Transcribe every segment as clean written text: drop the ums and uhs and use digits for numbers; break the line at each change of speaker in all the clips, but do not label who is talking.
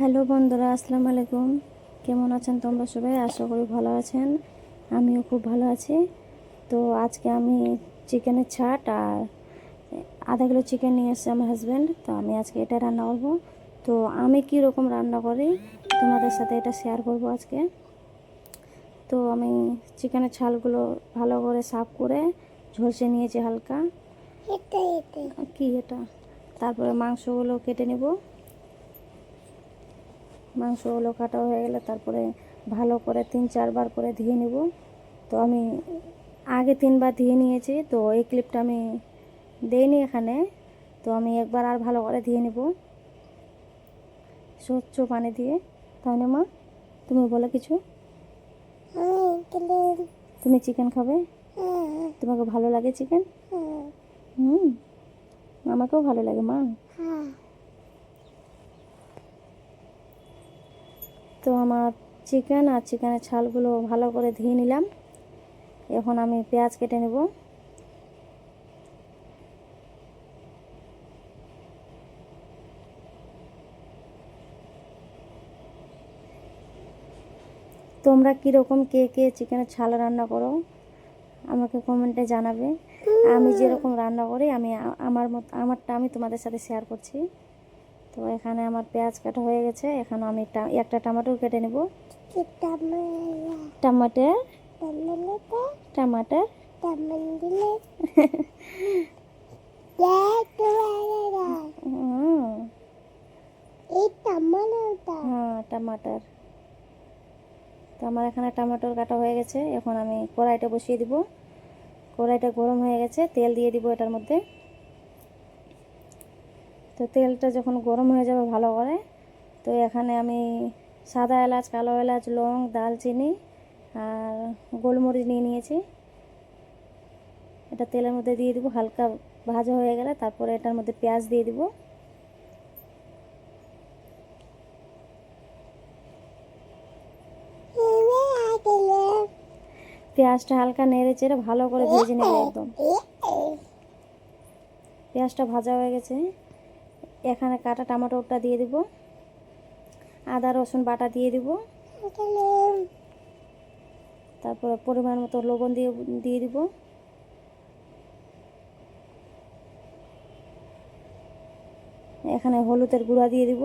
Hello বন্ধুরা, আসসালামু আলাইকুম। কেমন আছেন তোমরা সবাই? আশা করি ভালো আছেন। আমিও খুব ভালো আছি। তো আজকে আমি চিকেনের ছাট আর আধা কিলো চিকেন নিয়ে এসেছে আমার হাজব্যান্ড। তো আমি আজকে এটা রান্না করব। তো আমি কি রকম রান্না করি তোমাদের সাথে এটা শেয়ার করব আজকে। তো আমি চিকেনের ছালগুলো ভালো করে সাফ করে ঝলসে নিয়েছি হালকা। কি এটা? তারপরে মাংসগুলো কেটে নেব। মাংসগুলো কাটা হয়ে গেলে তারপরে ভালো করে 3-4 বার করে ধুয়ে নেব। তো আমি আগে 3 বার ধুয়ে নিয়েছি, তো এই ক্লিপটা আমি দেইনি এখানে। তো আমি একবার আর ভালো করে ধুয়ে নেব স্বচ্ছ পানি দিয়ে। তাই না মা? তুমি বলো কিছু। তুমি চিকেন খাবে? তোমাকে ভালো লাগে চিকেন? হুম, আমাকেও ভালো লাগে মা। তো আমার চিকেন আর চিকেনের ছালগুলো ভালো করে ধুয়ে নিলাম। এখন আমি পেঁয়াজ কেটে নেব। তোমরা কীরকম কে কে চিকেনের ছাল রান্না করো আমাকে কমেন্টে জানাবে। আমি যেরকম রান্না করি আমি আমারটা আমি তোমাদের সাথে শেয়ার করছি। তো এখানে আমার পেঁয়াজ কাটা হয়ে গেছে। এখন আমি একটা টমেটো কেটে নেব। টমাটার টমাটার হ্যাঁ, টমাটার। তো আমার এখানে টমেটোর কাটা হয়ে গেছে। এখন আমি কড়াইটা বসিয়ে দিব। কড়াইটা গরম হয়ে গেছে, তেল দিয়ে দিব এটার মধ্যে। তো তেলটা যখন গরম হয়ে যাবে ভালো করে, তো এখানে আমি সাদা এলাচ, কালো এলাচ, লং, দালচিনি আর গোলমরিচ নিয়ে নিয়েছি। এটা তেলের মধ্যে দিয়ে দিব। হালকা ভাজা হয়ে গেলে তারপরে এটার মধ্যে পেঁয়াজ দিয়ে দিব। পেঁয়াজটা হালকা নেড়ে চেড়ে ভালো করে ভেজে নেব একদম। পেঁয়াজটা ভাজা হয়ে গেছে। এখানে কাটা টমেটোটা দিয়ে দিব, আদা রসুন বাটা দিয়ে দিব, তারপরে পরিমাণ মতো লবণ দিয়ে দিব। এখানে হলুদের গুঁড়া দিয়ে দিব,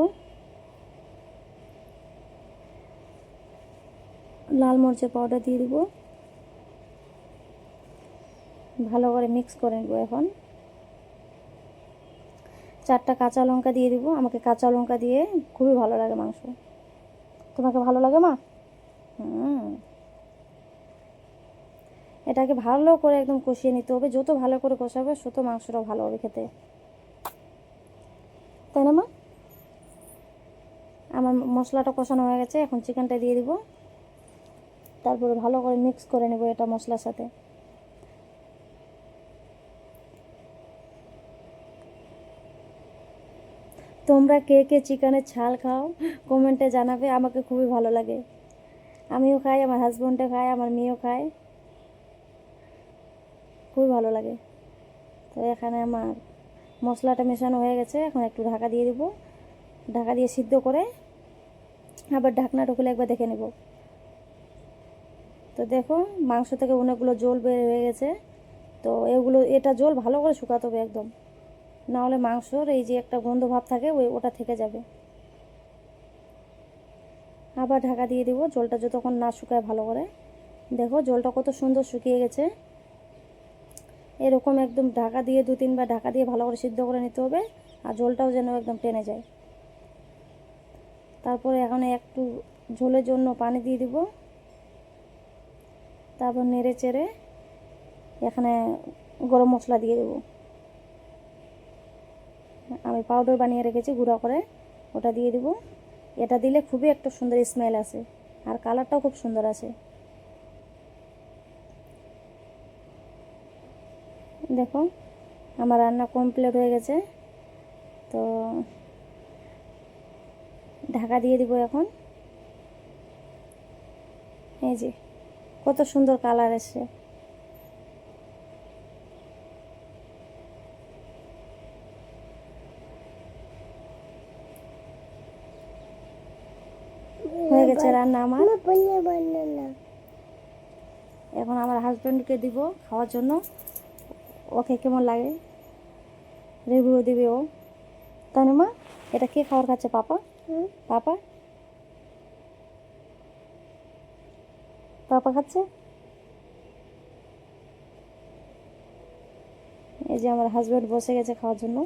লাল মরিচের পাউডার দিয়ে দিব। ভালো করে মিক্স করে নেব। এখন 4টা কাঁচা লঙ্কা দিয়ে দিব। আমাকে কাঁচা লঙ্কা দিয়ে খুবই ভালো লাগে মাংস। তোমাকে ভালো লাগে মা? হুম, এটাকে ভালো করে একদম কষিয়ে নিতে হবে। যত ভালো করে কষাবে তত মাংসটা ভালো হবে খেতে, তাই না মা? আমার মশলাটা কষানো হয়ে গেছে। এখন চিকেনটা দিয়ে দিব। তারপরে ভালো করে মিক্স করে নেব এটা মশলার সাথে। তোমরা কে কে চিকেনের ছাল খাও কমেন্টে জানাবে। আমাকে খুবই ভালো লাগে। আমিও খাই, আমার হাজব্যান্ডও খায়, আমার মেয়েও খায়। খুবই ভালো লাগে। তো এখানে আমার মশলাটা মেশানো হয়ে গেছে। এখন একটু ঢাকা দিয়ে দিব। ঢাকা দিয়ে সিদ্ধ করে আবার ঢাকনাটা খুলে একবার দেখে নেব। তো দেখো, মাংস থেকে অনেকগুলো জল বের হয়ে গেছে। তো এটা জল ভালো করে শুকাতে হবে একদম, না হলে মাংসর এই যে একটা গন্ধ ভাব থাকে ওটা থেকে যাবে। আবার ঢাকা দিয়ে দিব, জলটা যতক্ষণ না শুকায় ভালো করে। দেখো জলটা কত সুন্দর শুকিয়ে গেছে। এরকম একদম ঢাকা দিয়ে 2-3 বার ঢাকা দিয়ে ভালো করে সিদ্ধ করে নিতে হবে। আর জলটাও যেন একদম টেনে যায়। তারপরে এখানে একটু ঝোলের জন্য পানি দিয়ে দিব। তারপর নেড়ে চেড়ে এখানে গরম মশলা দিয়ে দেবো। আমি পাউডার বানিয়ে রেখেছি গুঁড়া করে, ওটা দিয়ে দিব। এটা দিলে খুবই একটা সুন্দর স্মেল আসে আর কালারটাও খুব সুন্দর আসে। দেখো আমার রান্না কমপ্লিট হয়ে গেছে। তো ঢাকা দিয়ে দিব এখন। এই যে কত সুন্দর কালার এসছে। হয়ে গেছে রান্না আমার। এখন আমার হাজব্যান্ডকে দিব খাওয়ার জন্য, ওকে কেমন লাগে রিভিউ দিবে ও। তাই না মা? এটা কে খাবার খাচ্ছে? পাপা? পাপা পাপা খাচ্ছে। এই যে আমার হাজব্যান্ড বসে গেছে খাওয়ার জন্য।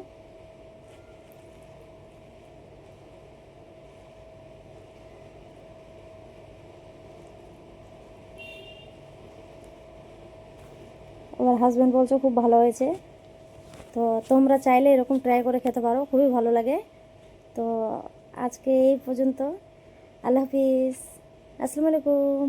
আমার হাজব্যান্ড বলছে খুব ভালো হয়েছে। তো তোমরা চাইলে এরকম ট্রাই করে খেতে পারো, খুবই ভালো লাগে। তো আজকে এই পর্যন্ত। আল্লাহ হাফিজ। আসসালামু আলাইকুম।